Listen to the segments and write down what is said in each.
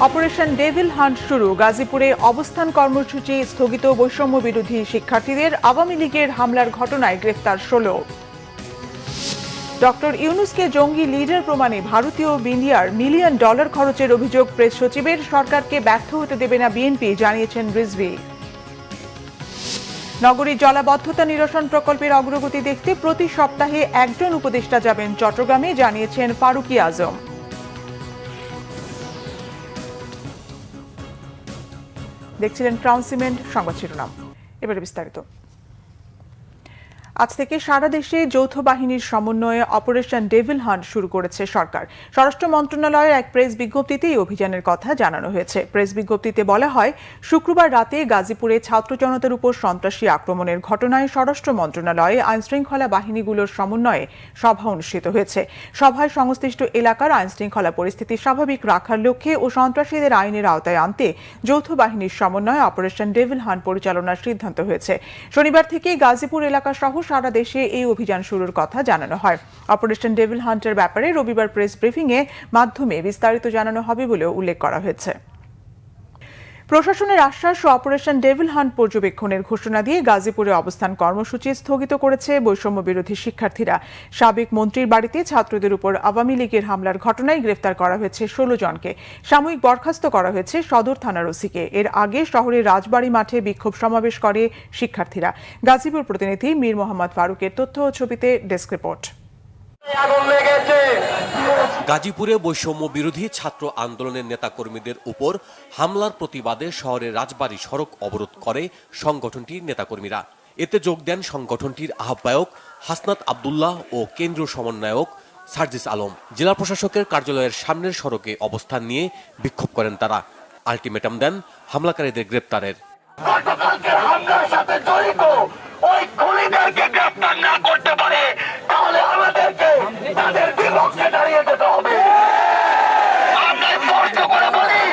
Operation devil hunt শুরু, গাজীপুরে অবস্থান কর্মসূচি স্থগিত, বৈষম্য বিরোধী শিক্ষার্থীদের। আওয়ামী লীগের হামলার ঘটনায় গ্রেফতার 16। ডক্টর ইউনূসকে জঙ্গি লিডার প্রমাণে ভারতীয় মিডিয়ার $1 মিলিয়ন খরচের অভিযোগ প্রেস সচিবের। সরকারকে ব্যর্থ হতে দেবে না বিএনপি, জানিয়েছেন রিজভী। নগরীর জলাবদ্ধতা নিরসন প্রকল্পের অগ্রগতি দেখতে প্রতি সপ্তাহে একজন উপদেষ্টা যাবেন চট্টগ্রামে, জানিয়েছেন ফারুকী আজম। দেখছিলেন ক্রাউন সিমেন্ট সংবাদ শিরোনাম, এবারে বিস্তারিত। আজ থেকে সারা দেশে যৌথ বাহিনীর সমন্বয়ে অপারেশন ডেভিল হান্ট শুরু করেছে সরকার। স্বরাষ্ট্র মন্ত্রণালয়ের এক প্রেস বিজ্ঞপ্তিতে এই অভিযানের কথা জানানো হয়েছে। প্রেস বিজ্ঞপ্তিতে বলা হয়, শুক্রবার রাতে গাজীপুরে ছাত্র জনতার উপর সন্ত্রাসী আক্রমণের ঘটনায় স্বরাষ্ট্র মন্ত্রণালয়ে আইনশৃঙ্খলা বাহিনীগুলোর সমন্বয়ে সভা অনুষ্ঠিত হয়েছে। সভায় সংশ্লিষ্ট এলাকার আইনশৃঙ্খলা পরিস্থিতি স্বাভাবিক রাখার লক্ষ্যে ও সন্ত্রাসীদের আইনের আওতায় আনতে যৌথ বাহিনীর সমন্বয়ে অপারেশন ডেভিল হান্ট পরিচালনার সিদ্ধান্ত হয়েছে। শনিবার থেকে গাজীপুর এলাকা সহ সারা দেশে এই অভিযান শুরুর কথা জানানো হয়। অপারেশন ডেভিল হান্টের ব্যাপারে রবিবার প্রেস ব্রিফিংয়ে মাধ্যমে বিস্তারিত জানানো হবে বলেও উল্লেখ করা হয়েছে। প্রশাসনের আশ্বাস ও অপারেশন ডেভিল হান্ট পর্যবেক্ষণের ঘোষণা দিয়ে গাজীপুরে অবস্থান কর্মসূচি স্থগিত করেছে বৈষম্য বিরোধী শিক্ষার্থীরা। সাবেক মন্ত্রীর বাড়িতে ছাত্রদের উপর আওয়ামী লীগের হামলার ঘটনায় গ্রেফতার করা হয়েছে 16 জনকে। সাময়িক বরখাস্ত করা হয়েছে সদর থানার ওসিকে। এর আগে শহরের রাজবাড়ী মাঠে বিক্ষোভ সমাবেশ করে শিক্ষার্থীরা। গাজীপুর প্রতিনিধি মীর মোহাম্মদ ফারুকের তথ্য ও ছবিতে ডেস্ক রিপোর্ট। গাজীপুরে বৈষম্য বিরোধী ছাত্র আন্দোলনের নেতাকর্মীদের উপর হামলার প্রতিবাদে শহরের রাজবাড়ী সড়ক অবরোধ করে সংগঠনটির নেতাকর্মীরা। এতে যোগ দেন সংগঠনটির আহ্বায়ক হাসনাত আব্দুল্লাহ ও কেন্দ্রীয় সমন্বয়ক সার্জিস আলম। জেলা প্রশাসকের কার্যালয়ের সামনের সড়কে অবস্থান নিয়ে বিক্ষোভ করেন তারা। আলটিমেটাম দেন হামলাকারীদের গ্রেপ্তারের। গতকালকের হামলার সাথে জড়িত ওই খুনিদেরকে গ্রেফতার না করতে পারে তাহলে আমাদেরকে তাদের বিপক্ষে দাঁড়িয়ে যেতে হবে। আমরা স্পষ্ট করে বলি,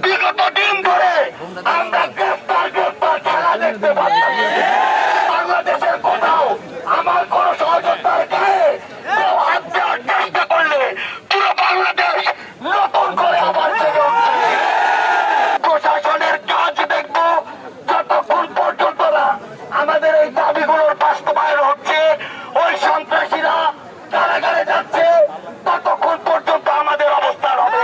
বিগত দিন ধরে আমরা গ্রেফতার খেলা দেখতে পাচ্ছি। বাংলাদেশের কোথাও আমার কোন সহযোগিতার গায়ে কেউ হাত দেওয়ার চেষ্টা করলে পুরো বাংলাদেশ নতুন করে আবার জেগে উঠবে। প্রশাসনের কাজ দেখবো যতক্ষণ পর্যন্ত না আমাদের এই দাবিগুলোর বাস্তবায়ন হচ্ছে, ওই সন্ত্রাসীরা কারাগারে যাচ্ছে, ততক্ষণ পর্যন্ত আমাদের অবস্থান হবে।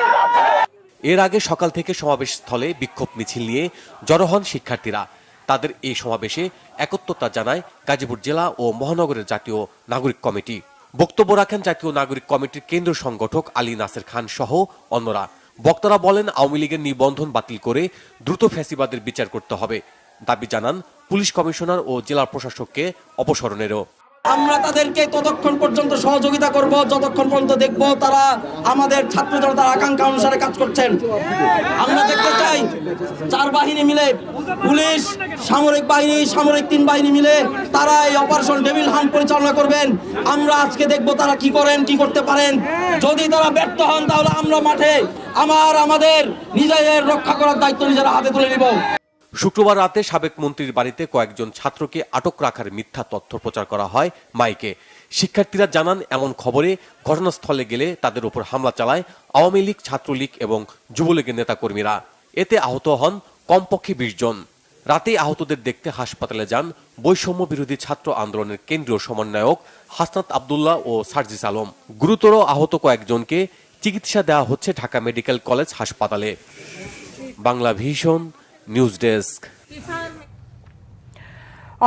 এর আগে সকাল থেকে সমাবেশ স্থলে বিক্ষোভ মিছিল নিয়ে জড়ো হন শিক্ষার্থীরা। তাদের এই সমাবেশে একত্রতা জানায় গাজীপুর জেলা ও মহানগরের জাতীয় নাগরিক কমিটি। বক্তব্য রাখেন জাতীয় নাগরিক কমিটির কেন্দ্রীয় সংগঠক আলী নাসের খান সহ অন্যরা। বক্তারা বলেন, আওয়ামী লীগের নিবন্ধন বাতিল করে দ্রুত ফ্যাসিবাদের বিচার করতে হবে। দাবি জানান পুলিশ কমিশনার ও জেলা প্রশাসককে অপসারণেরও। আমরা তাদেরকে ততক্ষণ পর্যন্ত সহযোগিতা করব যতক্ষণ পর্যন্ত দেখব তারা আমাদের ছাত্র জনতার আকাঙ্ক্ষা অনুসারে কাজ করছেন। আমরা দেখতে চাই 4 বাহিনী মিলে, পুলিশ, সামরিক বাহিনী, সামরিক 3 বাহিনী মিলে তারা এই অপারেশন ডেভিল হান্ট পরিচালনা করবেন। আমরা আজকে দেখব তারা কি করেন, কি করতে পারেন। যদি তারা ব্যর্থ হন তাহলে আমরা মাঠে আমাদের নিজেদের রক্ষা করার দায়িত্ব নিজেরা হাতে তুলে নিব। শুক্রবার রাতে সাবেক মন্ত্রীর বাড়িতে কয়েকজন ছাত্রকে আটক রাখার মিথ্যা তথ্য প্রচার করা হয় মাইকে। শিক্ষার্থীরা জানান, এমন খবরে ঘটনাস্থলে গেলে তাদের উপর হামলা চালায় আওয়ামী লীগ, ছাত্রলীগ এবং যুবলীগের নেতাকর্মীরা। এতে আহত হন কমপক্ষে 20 জন। রাতে আহতদের দেখতে হাসপাতালে যান বৈষম্য বিরোধী ছাত্র আন্দোলনের কেন্দ্রীয় সমন্বয়ক হাসনাত আব্দুল্লাহ ও সার্জিস আলম। গুরুতর আহত কয়েকজনকে চিকিৎসা দেওয়া হচ্ছে ঢাকা মেডিকেল কলেজ হাসপাতালে। Bangla vision news desk.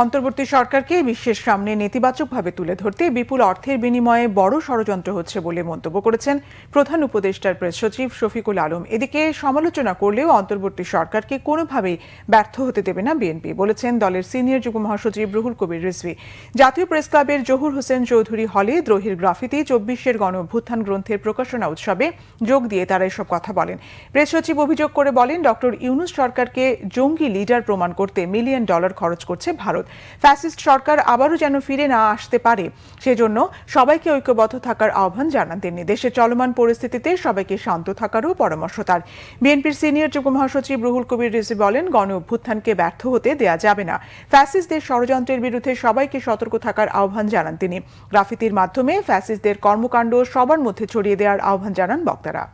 অন্তর্বর্তী সরকারকে বিশ্বের সামনে নেতিবাচকভাবে তুলে ধরতে বিপুল অর্থের বিনিময়ে বড় ষড়যন্ত্র হচ্ছে বলে মন্তব্য করেছেন প্রধান উপদেষ্টার প্রেস সচিব শফিকুল আলম। এদিকে সমালোচনা করলেও অন্তর্বর্তী সরকারকে কোনোভাবেই ব্যর্থ হতে দেবে না বিএনপি, বলেছেন দলের সিনিয়র যুগ্ম মহাসচিব রুহুল কবির রিজভী। জাতীয় প্রেস ক্লাবের জহুর হোসেন চৌধুরী হলে দ্রোহীর গ্রাফিতি 24 গণ অভ্যুত্থান গ্রন্থের প্রকাশনা উৎসবে যোগ দিয়ে তারা এসব কথা বলেন। প্রেস সচিব অভিযোগ করে বলেন, ডক্টর ইউনূস সরকারকে জঙ্গি লিডার প্রমাণ করতে $1 মিলিয়ন খরচ করছে ভারত। ফ্যাসিস্ট সরকার আবারও যেন ফিরে না আসতে পারে সেজন্য সবাইকে ঐক্যবদ্ধ থাকার আহ্বান জানান তিনি। দেশের চলমান পরিস্থিতিতে সবাইকে শান্ত থাকারও পরামর্শ তার। বিএনপির সিনিয়র যুগ্ম মহাসচিব রুহুল কবির রিজভী বলেন, গণ অভ্যুত্থানকে ব্যর্থ হতে দেয়া যাবে না। ফ্যাসিস্টদের ষড়যন্ত্রের বিরুদ্ধে সবাইকে সতর্ক থাকার আহ্বান জানান তিনি। গ্রাফিতির মাধ্যমে ফ্যাসিস্টদের কর্মকাণ্ড সবার মধ্যে ছড়িয়ে দেওয়ার আহ্বান জানান বক্তারা।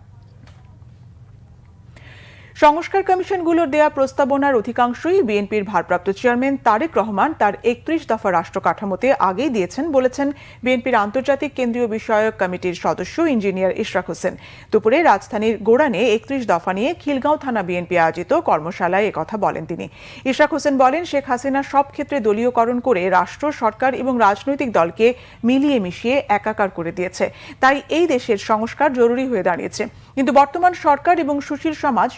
সংস্কার কমিশনগুলোর দেয়া প্রস্তাবনার অধিকাংশই বিএনপির ভারপ্রাপ্ত চেয়ারম্যান তারেক রহমান তার ৩১ দফা রাষ্ট্র কাঠামোতে আগেই দিয়েছেন বলেছেন বিএনপির আন্তর্জাতিক কেন্দ্রীয় বিষয়ক কমিটির সদস্য ইঞ্জিনিয়ার ইশরাক হোসেন। দুপুরে রাজধানীর গোড়ানে ৩১ দফা নিয়ে খিলগাঁও থানা বিএনপি আয়োজিত কর্মশালায় একথা বলেন তিনি। ইশরাক হোসেন বলেন, শেখ হাসিনা সব ক্ষেত্রে দলীয়করণ করে রাষ্ট্র, সরকার এবং রাজনৈতিক দলকে মিলিয়ে মিশিয়ে একাকার করে দিয়েছে। তাই এই দেশের সংস্কার জরুরি হয়ে দাঁড়িয়েছে। কিন্তু বর্তমান সরকার এবং সুশীল সমাজ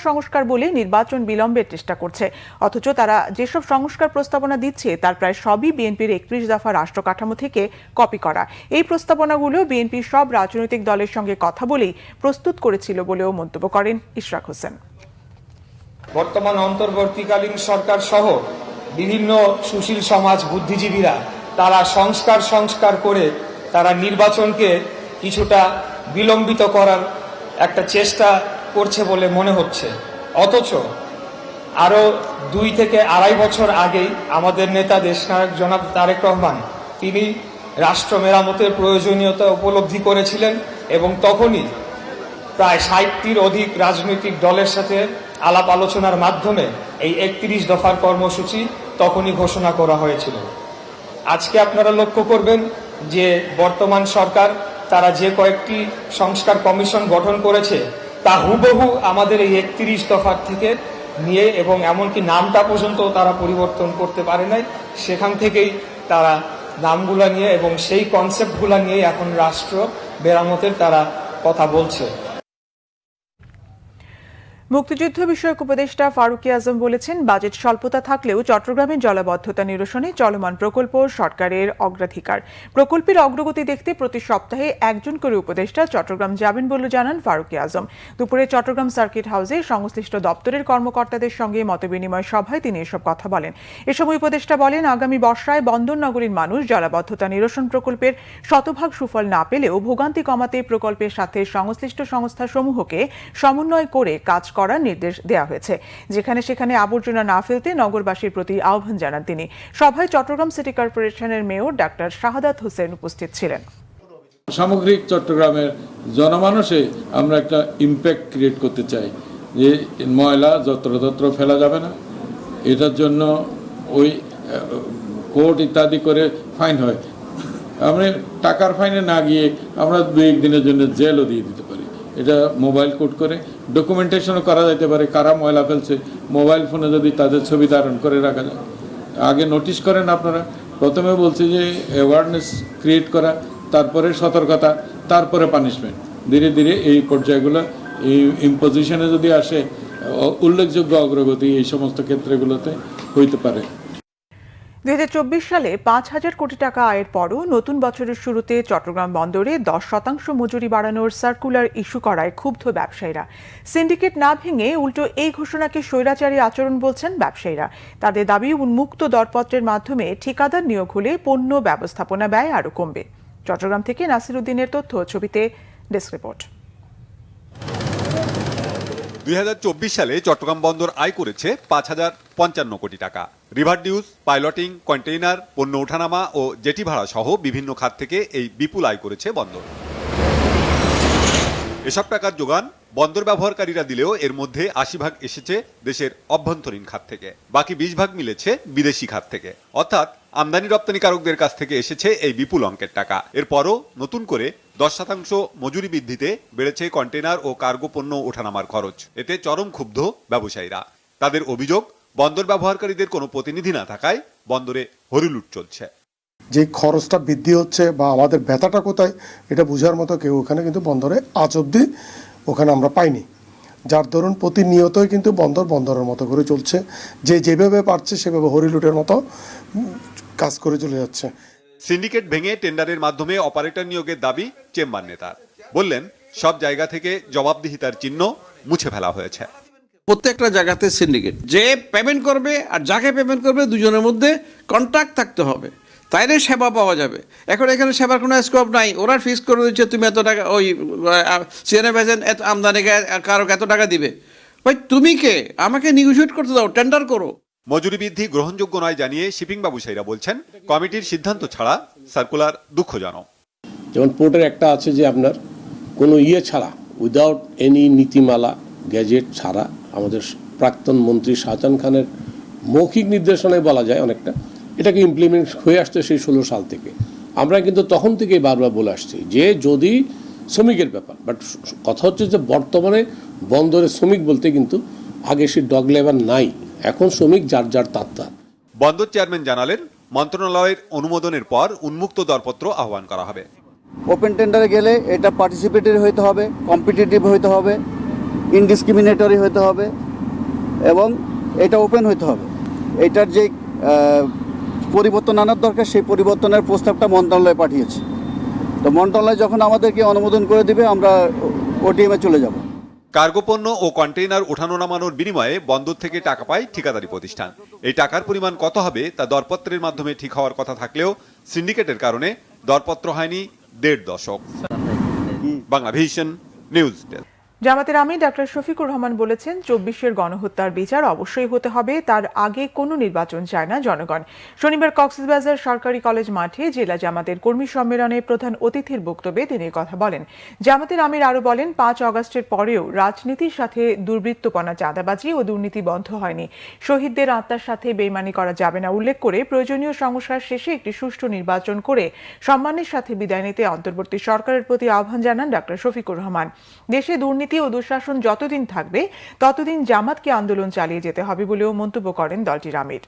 সংস্কার বলে নির্বাচন বিলম্বের চেষ্টা করছে। অথচ তারা যেসব সংস্কার প্রস্তাবনা দিচ্ছে তার প্রায় সবই বিএনপির ৩১ দফা রাষ্ট্র কাঠামো থেকে কপি করা। এই প্রস্তাবনাগুলো বিএনপির সব রাজনৈতিক দলের সঙ্গে কথা বলেই প্রস্তুত করেছিল বলেও মন্তব্য করেন ইশরাক হোসেন। বর্তমান অন্তর্বর্তীকালীন সরকার সহ বিভিন্ন সুশীল সমাজ বুদ্ধিজীবীরা তারা সংস্কার করে তারা নির্বাচনকে কিছুটা বিলম্বিত করার একটা চেষ্টা করছে বলে মনে হচ্ছে। অথচ আরো ২ থেকে ২.৫ বছর আগেই আমাদের নেতা দেশনায়ক জনাব তারেক রহমান তিনি রাষ্ট্র মেরামতের প্রয়োজনীয়তা উপলব্ধি করেছিলেন এবং তখনই প্রায় ৬০টির অধিক রাজনৈতিক দলের সাথে আলাপ আলোচনার মাধ্যমে এই ৩১ দফার কর্মসূচি তখনই ঘোষণা করা হয়েছিল। আজকে আপনারা লক্ষ্য করবেন যে বর্তমান সরকার তারা যে কয়েকটি সংস্কার কমিশন গঠন করেছে তা হুবহু আমাদের এই ৩১ দফার থেকে নিয়ে এবং এমনকি নামটা পর্যন্ত তারা পরিবর্তন করতে পারে নাই। সেখান থেকেই তারা নামগুলা নিয়ে এবং সেই কনসেপ্টগুলা নিয়ে এখন রাষ্ট্র মেরামতের তারা কথা বলছে। মুক্তিযুদ্ধ বিষয়ক উপদেষ্টা ফারুকী আজম বলেছেন, বাজেট স্বল্পতা থাকলেও চট্টগ্রামের জলাবদ্ধতা নিরসনে চলমান প্রকল্প সরকারের অগ্রাধিকার। প্রকল্পের অগ্রগতি দেখতে প্রতি সপ্তাহে একজন করে উপদেষ্টা চট্টগ্রাম যাবেন বলে জানান ফারুকী আজম। দুপুরে চট্টগ্রাম সার্কিট হাউসে সংশ্লিষ্ট দপ্তরের কর্মকর্তাদের সঙ্গে মতবিনিময় সভায় তিনি এসব কথা বলেন। এ সময় উপদেষ্টা বলেন, আগামী বর্ষায় বন্দর নগরীর মানুষ জলাবদ্ধতা নিরসন প্রকল্পের শতভাগ সুফল না পেলেও ভোগান্তি কমাতে প্রকল্পের সাথে সংশ্লিষ্ট সংস্থাসমূহকে সমন্বয় করে কাজ করার নির্দেশ দেওয়া হয়েছে। যেখানে সেখানে আবর্জনা না ফেলতে নগরবাসীর প্রতি আহ্বান জানান তিনি। সভায় চট্টগ্রাম সিটি কর্পোরেশনের মেয়র ডাক্তার শাহাদাত হোসেন উপস্থিত ছিলেন। সামগ্রিক চট্টগ্রামের জনমানসে আমরা একটা ইম্প্যাক্ট ক্রিয়েট করতে চাই যে ময়লা যত্রতত্র ফেলা যাবে না। এটার জন্য ওই কোর্ট ইত্যাদি করে ফাইন হয়। আমরা টাকার ফাইনে না গিয়ে আমরা ২-১ দিনের জন্য জেলও দিয়ে দিতে পারি। এটা মোবাইল কোড করে ডকুমেন্টেশনও করা যেতে পারে, কারা ময়লা ফেলছে মোবাইল ফোনে যদি তাদের ছবি ধারণ করে রাখা যায়। আগে নোটিশ করেন আপনারা, প্রথমে বলছি যে অ্যাওয়ারনেস ক্রিয়েট করা, তারপরে সতর্কতা, তারপরে পানিশমেন্ট। ধীরে ধীরে এই পর্যায়গুলো এই ইম্পোজিশনে যদি আসে উল্লেখযোগ্য অগ্রগতি এই সমস্ত ক্ষেত্রগুলোতে হইতে পারে। ২০২৪ সালে ৫,০০০ কোটি টাকা আয়ের পরও নতুন বছরের শুরুতে চট্টগ্রাম বন্দরে ১০% মজুরি বাড়ানোর সার্কুলার ইস্যু করায় ক্ষুব্ধ ব্যবসায়ীরা। সিন্ডিকেট না ভেঙে উল্টো এই ঘোষণাকে স্বৈরাচারী আচরণ বলছেন ব্যবসায়ীরা। তাদের দাবি, উন্মুক্ত দরপত্রের মাধ্যমে ঠিকাদার নিয়োগ হলে পণ্য ব্যবস্থাপনা ব্যয় আরও কমবে। চট্টগ্রাম থেকে নাসির উদ্দিনের তথ্য, ছবিতে ডেস্ক রিপোর্ট। ২০২৪ সালে চট্টগ্রাম বন্দর আয় করেছে ৫,০৫৫ কোটি টাকা। রিভার ডিউজ, পাইলটিং, কন্টেইনার, পণ্য ওঠানামা ও জেটি ভাড়া সহ বিভিন্ন খাত থেকে এই বিপুল আয় করেছে বন্দর। এসব টাকার যোগান বন্দর ব্যবহারকারীরা দিলেও এর মধ্যে ৮০% এসেছে দেশের অভ্যন্তরীণ খাত থেকে, বাকি ২০% মিলেছে বিদেশি খাত থেকে। অর্থাৎ আমদানি রপ্তানিকারকদের কাছ থেকে এসেছে এই বিপুল অঙ্কের টাকা। এরপরও নতুন করে ১০% মজুরি বৃদ্ধিতে বেড়েছে কন্টেইনার ও কার্গো পণ্য ওঠানামার খরচ। এতে চরম ক্ষুব্ধ ব্যবসায়ীরা। তাদের অভিযোগ, বন্দর ব্যবহারকারীদের কোনো প্রতিনিধি না থাকায় বন্দরে হরিলুট চলছে। যে খরচটা বৃদ্ধি হচ্ছে বা আমাদের ব্যথাটা কোথায় এটা বোঝার মতো কেউ ওখানে কিন্তু বন্দরে আজ অবধি ওখানে আমরা পাইনি। যার দরুন প্রতিনিয়তই কিন্তু বন্দরের মতো করে চলছে, যে যেভাবে পারছে সেভাবে হরিলুটের মতো কাজ করে চলে যাচ্ছে। সিন্ডিকেট ভেঙে টেন্ডারের মাধ্যমে অপারেটর নিয়োগের দাবি চেম্বার নেতার। বললেন, সব জায়গা থেকে জবাবদিহিতার চিহ্ন মুছে ফেলা হয়েছে। প্রত্যেকটা জায়গাতে সিন্ডিকেট, যে পেমেন্ট করবে আর যাকে পেমেন্ট করবে দুজনের মধ্যে কন্ট্রাক্ট থাকতে হবে, তাইলে সেবা পাওয়া যাবে। এখন এখানে সেবার কোনো স্কোপ নাই, ওরা ফিক্স করে দিচ্ছে তুমি এত টাকা, ওই সিএনএফ এজেন্ট এত আমদানিকে কারো এত টাকা দিবে। ভাই তুমি কে, আমাকে নেগোশিয়েট করতে দাও, টেন্ডার করো। মজুরি বৃদ্ধি গ্রহণযোগ্য নয় জানিয়ে শিপিং ব্যবসায়ীরা বলছেন, কমিটির সিদ্ধান্ত ছাড়া সার্কুলার দুঃখজনক। যেমন পোর্টের একটা আছে যে আপনার কোনো ছাড়া উইদাউট এনি নীতিমালা গ্যাজেট ছাড়া আমাদের প্রাক্তন মন্ত্রী শাহজাহান খানের মৌখিক নির্দেশনায় বলা যায় অনেকটা এটাকে ইমপ্লিমেন্ট হয়ে আসছে সেই 16 সাল থেকে। আমরা কিন্তু তখন থেকেই বারবার বলে আসছি যে যদি শ্রমিকের ব্যাপার, বাট কথা হচ্ছে যে বর্তমানে বন্দরে শ্রমিক বলতে কিন্তু আগে সে ডগ লেবার নাই, এখন শ্রমিক যার যার তার। বন্দর চেয়ারম্যান জানালেন, মন্ত্রণালয়ের অনুমোদনের পর উন্মুক্ত দরপত্র আহ্বান করা হবে। ওপেন টেন্ডারে গেলে এটা পার্টিসিপেটরি হতে হবে, কম্পিটিটিভ হতে হবে, ইনডিসক্রিমিনেটরি হতে হবে এবং এটা ওপেন হতে হবে। এটার যে পরিবর্তন আনার দরকার সেই পরিবর্তনের প্রস্তাবটা মন্ত্রণালয়ে পাঠিয়েছে। তো মন্ত্রণালয় যখন আমাদেরকে অনুমোদন করে দিবে আমরা ওটিএমে চলে যাব। কার্গো পণ্য ও কন্টেইনার ওঠানো নামানোর বিনিময়ে বন্দর থেকে টাকা পায় ঠিকাদারি প্রতিষ্ঠান। এই টাকার পরিমাণ কত হবে তা দরপত্রের মাধ্যমে ঠিক হওয়ার কথা থাকলেও সিন্ডিকেটের কারণে দরপত্র হয়নি 1.5 দশক। Banglavision news desk. জামাতের আমির ডক্টর শফিকুর রহমান বলেছেন, 24-এর গণহত্যার বিচার অবশ্যই হতে হবে, তার আগে কোনো নির্বাচন চায় না জনগণ। শনিবার কক্সবাজার সরকারি কলেজ মাঠে জেলা জামাতের কর্মী সম্মেলনে প্রধান অতিথির বক্তব্যে তিনি কথা বলেন। জামাতের আমির আরও বলেন, 5 অগস্টের পরেও রাজনীতির সাথে দুর্বৃত্তপনা, চাঁদাবাজি ও দুর্নীতি বন্ধ হয়নি। শহীদদের আত্মার সাথে বেইমানি করা যাবে না উল্লেখ করে প্রয়োজনীয় সংস্কার শেষে একটি সুষ্ঠু নির্বাচন করে সম্মানের সাথে বিদায় নিতে অন্তর্বর্তী সরকারের প্রতি আহ্বান জানান ডক্টর শফিকুর রহমান। দেশে দুর্নীতি ও দুঃশাসন যতদিন থাকবে ততদিন জামাতকে আন্দোলন চালিয়ে যেতে হবে বলেও মন্তব্য করেন দলটির আমির।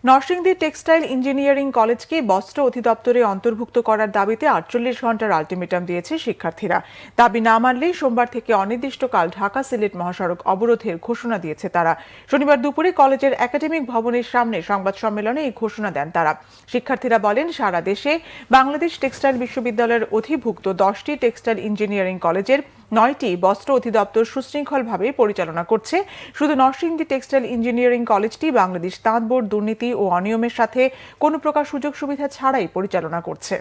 নরসিংদী টেক্সটাইল ইঞ্জিনিয়ারিং কলেজকে বস্ত্র অধিদপ্তরে অন্তর্ভুক্ত করার দাবিতে 48 ঘন্টার আলটিমেটাম দিয়েছে শিক্ষার্থীরা। দাবি না মানলেই সোমবার থেকে অনির্দিষ্টকাল ঢাকা সিলেট মহাসড়ক অবরোধের ঘোষণা দিয়েছে তারা। শনিবার দুপুরে কলেজের একাডেমিক ভবনের সামনে সংবাদ সম্মেলনে এই ঘোষণা দেন তারা। শিক্ষার্থীরা বলেন, সারা দেশে বাংলাদেশ টেক্সটাইল বিশ্ববিদ্যালয়ের অধিভুক্ত 10টি টেক্সটাইল ইঞ্জিনিয়ারিং কলেজের 9টি বস্ত্র অধিদপ্তর সুশৃঙ্খলভাবে পরিচালনা করছে। শুধু নরসিংদী টেক্সটাইল ইঞ্জিনিয়ারিং কলেজটি বাংলাদেশ তাঁত বোর্ড দুর্নীতি ও অনিয়মের সাথে কোনো প্রকার সুযোগ সুবিধা ছাড়াই পরিচালনা করছে।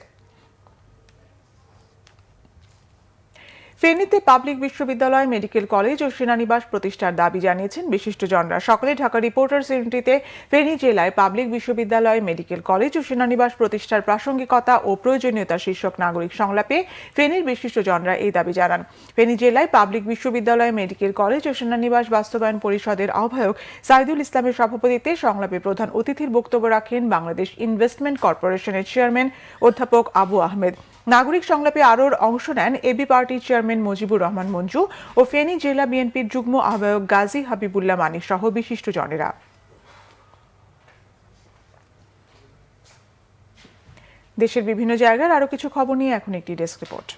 ফেনীতে পাবলিক বিশ্ববিদ্যালয়, মেডিকেল কলেজ ও সেনানিবাস প্রতিষ্ঠার দাবি জানিয়েছেন বিশিষ্টজনরা। সকালে ঢাকা রিপোর্টার্স ইউনিটিতে ফেনী জেলায় পাবলিক বিশ্ববিদ্যালয়, মেডিকেল কলেজ ও সেনানিবাস প্রতিষ্ঠার প্রাসঙ্গিকতা ও প্রয়োজনীয়তা শীর্ষক নাগরিক সংলাপে ফেনীর বিশিষ্টজনরা এই দাবি জানান। ফেনী জেলায় পাবলিক বিশ্ববিদ্যালয়, মেডিকেল কলেজ ও সেনানিবাস বাস্তবায়ন পরিষদের আহ্বায়ক সাইদুল ইসলামের সভাপতিত্বে সংলাপে প্রধান অতিথির বক্তব্য রাখেন বাংলাদেশ ইনভেস্টমেন্ট কর্পোরেশনের চেয়ারম্যান অধ্যাপক আবু আহমেদ। নাগরিক সংলাপে আরও অংশ নেন এবি পার্টির চেয়ারম্যান মুজিবুর রহমান মঞ্জু ও ফেনী জেলা বিএনপির যুগ্ম আহ্বায়ক গাজী হাবিবুল্লাহ মানি সহ বিশিষ্টজনেরা। দেশের বিভিন্ন জায়গার আরও কিছু খবর নিয়ে এখন একটি ডেস্ক রিপোর্ট।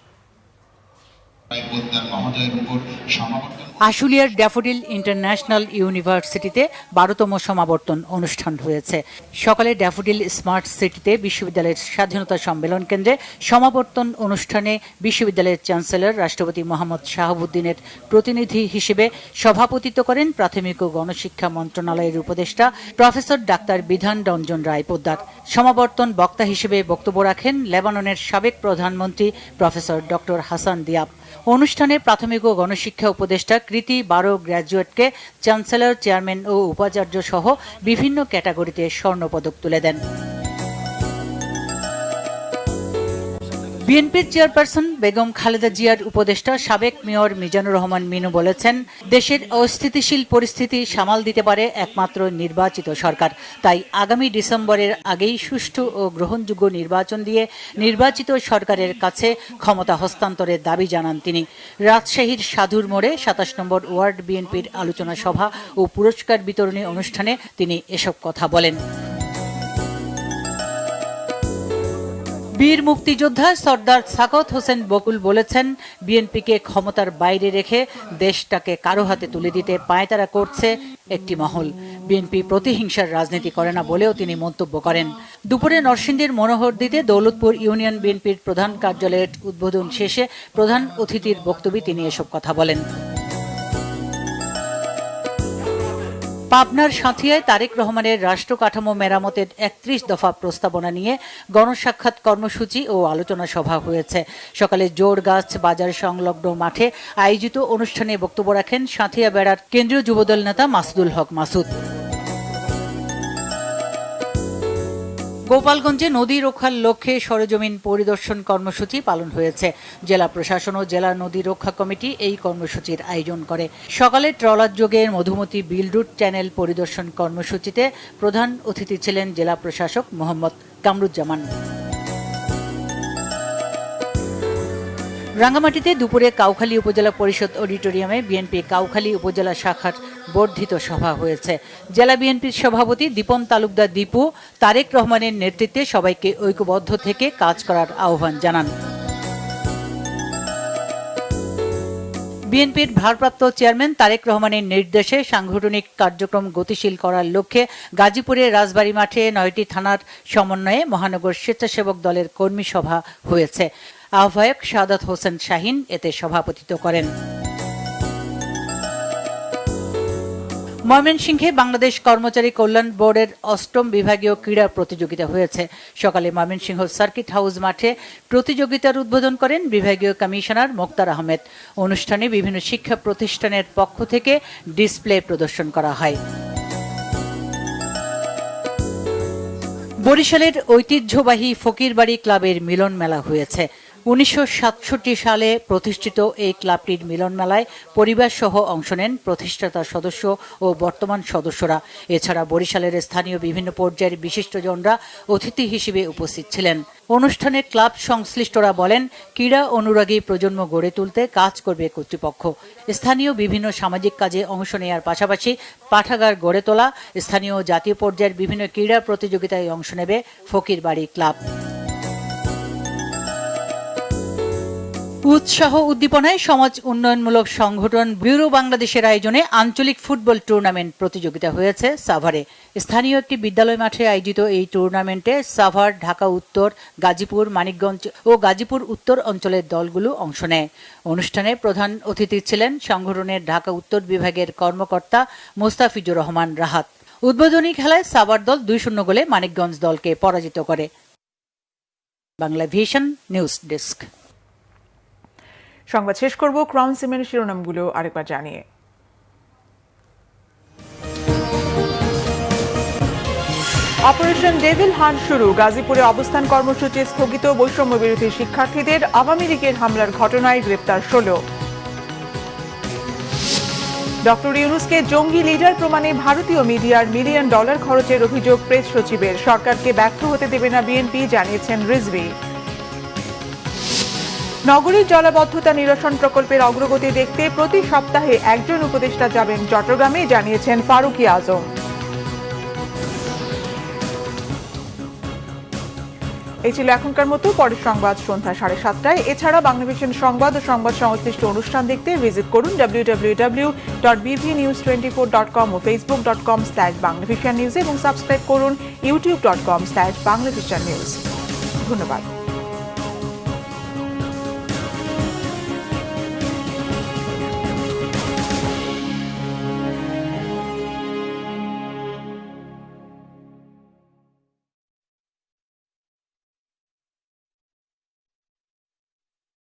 আশুলিয়ার ড্যাফোডিল ইন্টারন্যাশনাল ইউনিভার্সিটিতে 12তম সমাবর্তন অনুষ্ঠান হয়েছে। সকালে ড্যাফোডিল স্মার্ট সিটিতে বিশ্ববিদ্যালয়ের স্বাধীনতা সম্মেলন কেন্দ্রে সমাবর্তন অনুষ্ঠানে বিশ্ববিদ্যালয়ের চ্যান্সেলর রাষ্ট্রপতি মোহাম্মদ শাহাবুদ্দিনের প্রতিনিধি হিসেবে সভাপতিত্ব করেন প্রাথমিক ও গণশিক্ষা মন্ত্রণালয়ের উপদেষ্টা প্রফেসর ডাক্তার বিধান রঞ্জন রায় পোদ্দার। সমাবর্তন বক্তা হিসেবে বক্তব্য রাখেন লেবাননের সাবেক প্রধানমন্ত্রী প্রফেসর ডক্টর হাসান দিয়াব। অনুষ্ঠানে প্রাথমিক ও গণশিক্ষা উপদেষ্টা কৃতি 12 গ্র্যাজুয়েটকে চ্যান্সেলর, চেয়ারম্যান ও উপাচার্য সহ বিভিন্ন ক্যাটাগরিতে স্বর্ণপদক তুলে দেন। বিএনপির চেয়ারপারসন বেগম খালেদা জিয়ার উপদেষ্টা সাবেক মেয়র মিজানুর রহমান মিনু বলেছেন, দেশের অস্থিতিশীল পরিস্থিতি সামাল দিতে পারে একমাত্র নির্বাচিত সরকার। তাই আগামী ডিসেম্বরের আগেই সুষ্ঠু ও গ্রহণযোগ্য নির্বাচন দিয়ে নির্বাচিত সরকারের কাছে ক্ষমতা হস্তান্তরের দাবি জানান তিনি। রাজশাহীর সাধুর মোড়ে 27 নম্বর ওয়ার্ড বিএনপির আলোচনা সভা ও পুরস্কার বিতরণী অনুষ্ঠানে তিনি এসব কথা বলেন। বীর মুক্তিযোদ্ধা সর্দার সাকত হোসেন বকুল বলেছেন, বিএনপিকে ক্ষমতার বাইরে রেখে দেশটাকে কারো হাতে তুলে দিতে পায়তারা করছে একটি মহল। বিএনপি প্রতিহিংসার রাজনীতি করে না বলেও তিনি মন্তব্য করেন। দুপুরে নরসিংদীর মনোহরদীতে দৌলতপুর ইউনিয়ন বিএনপির প্রধান কার্যালয়ের উদ্বোধন শেষে প্রধান অতিথির বক্তব্যে তিনি এসব কথা বলেন। পাবনার সাঁথিয়ায় তারেক রহমানের রাষ্ট্র কাঠামো মেরামতের 31 দফা প্রস্তাবনা নিয়ে গণসাক্ষাৎ কর্মসূচি ও আলোচনা সভা হয়েছে। সকালে জোরগাছ বাজার সংলগ্ন মাঠে আয়োজিত অনুষ্ঠানে বক্তব্য রাখেন সাঁথিয়া বেড়ার কেন্দ্রীয় যুবদল নেতা মাসুদুল হক মাসুদ। গোপালগঞ্জে নদী রক্ষার লক্ষ্যে সরেজমিন পরিদর্শন কর্মসূচি পালন হয়েছে। জেলা প্রশাসন ও জেলা নদী রক্ষা কমিটি এই কর্মসূচির আয়োজন করে। সকালে ট্রলার যোগে মধুমতি বিল রুট চ্যানেল পরিদর্শন কর্মসূচিতে প্রধান অতিথি ছিলেন জেলা প্রশাসক মোহাম্মদ কামরুজ্জামান। রাঙ্গামাটিতে দুপুরে কাউখালী উপজেলা পরিষদ অডিটোরিয়ামে বিএনপি কাউখালী উপজেলা শাখার বর্ধিত সভা হয়েছে। জেলা বিএনপির সভাপতি দীপন তালুকদার দীপু তারেক রহমানের নেতৃত্বে সবাইকে ঐক্যবদ্ধ থেকে কাজ করার আহ্বান জানান। বিএনপির ভারপ্রাপ্ত চেয়ারম্যান তারেক রহমানের নির্দেশে সাংগঠনিক কার্যক্রম গতিশীল করার লক্ষ্যে গাজীপুরের রাজবাড়ী মাঠে 9টি থানার সমন্বয়ে মহানগর স্বেচ্ছাসেবক দলের কর্মী সভা হয়েছে। আহ্বায়ক সাদাত হোসেন শাহিন এতে সভাপতিত্ব করেন। ময়মনসিংহে বাংলাদেশ কর্মচারী কল্যাণ বোর্ডের 8ম বিভাগীয় ক্রীড়া প্রতিযোগিতা হয়েছে। সকালে ময়মনসিংহ সার্কিট হাউস মাঠে প্রতিযোগিতার উদ্বোধন করেন বিভাগীয় কমিশনার মোক্তার আহমেদ। অনুষ্ঠানে বিভিন্ন শিক্ষা প্রতিষ্ঠানের পক্ষ থেকে ডিসপ্লে প্রদর্শন করা হয়। বরিশালের ঐতিহ্যবাহী ফকিরবাড়ি ক্লাবের মিলন মেলা হয়েছে। 1967 সালে প্রতিষ্ঠিত এই ক্লাবটির মিলন মেলায় পরিবার সহ অংশ নেন প্রতিষ্ঠাতা সদস্য ও বর্তমান সদস্যরা। এছাড়া বরিশালের স্থানীয় বিভিন্ন পর্যায়ের বিশিষ্টজনরা অতিথি হিসেবে উপস্থিত ছিলেন। অনুষ্ঠানে ক্লাব সংশ্লিষ্টরা বলেন, ক্রীড়া অনুরাগী প্রজন্ম গড়ে তুলতে কাজ করবে কর্তৃপক্ষ। স্থানীয় বিভিন্ন সামাজিক কাজে অংশ নেওয়ার পাশাপাশি পাঠাগার গড়ে তোলা, স্থানীয় জাতীয় পর্যায়ের বিভিন্ন ক্রীড়া প্রতিযোগিতায় অংশ নেবে ফকিরবাড়ি ক্লাব। উৎসাহ উদ্দীপনায় সমাজ উন্নয়নমূলক সংগঠন ব্যুরো বাংলাদেশের আয়োজনে আঞ্চলিক ফুটবল টুর্নামেন্ট প্রতিযোগিতা হয়েছে সাভারে। স্থানীয় একটি বিদ্যালয় মাঠে আয়োজিত এই টুর্নামেন্টে সাভার, ঢাকা উত্তর, গাজীপুর, মানিকগঞ্জ ও গাজীপুর উত্তর অঞ্চলের দলগুলো অংশ নেয়। অনুষ্ঠানে প্রধান অতিথি ছিলেন সংগঠনের ঢাকা উত্তর বিভাগের কর্মকর্তা মোস্তাফিজুর রহমান রাহাত। উদ্বোধনী খেলায় সাভার দল 2-0 গোলে মানিকগঞ্জ দলকে পরাজিত করে। Bangla vision news desk. সংবাদ শেষ করব ক্রাউন সিমেন্টের শিরোনামগুলো আরেকবার জানিয়ে। অপারেশন ডেভিল হান্ট শুরু, গাজীপুরে অবস্থান কর্মসূচি স্থগিত, বৈষম্য বিরোধী শিক্ষার্থীদের। আওয়ামী লীগের হামলার ঘটনায় গ্রেপ্তার 16। ডক্টর ইউনূসকে জঙ্গি লিডার প্রমাণে ভারতীয় মিডিয়ার $1 মিলিয়ন খরচের অভিযোগ প্রেস সচিবের। সরকারকে ব্যর্থ হতে দেবে না বিএনপি, জানিয়েছেন রিজভী। নগরীর জলাবদ্ধতা নিরসন প্রকল্পের অগ্রগতি দেখতে প্রতি সপ্তাহে একজন উপদেষ্টা যাবেন চট্টগ্রামে, জানিয়েছেন ফারুকী আজম। এই ছিল এখনকার মতো। পরের সংবাদ সন্ধ্যা 7:30টায়। এছাড়া বাংলাভিশন সংবাদ ও সংবাদ সংশ্লিষ্ট অনুষ্ঠান দেখতে ভিজিট করুন www.bvnews24.com ও facebook.com/banglavishannews এবং সাবস্ক্রাইব করুন youtube.com/banglavishannews। ধন্যবাদ।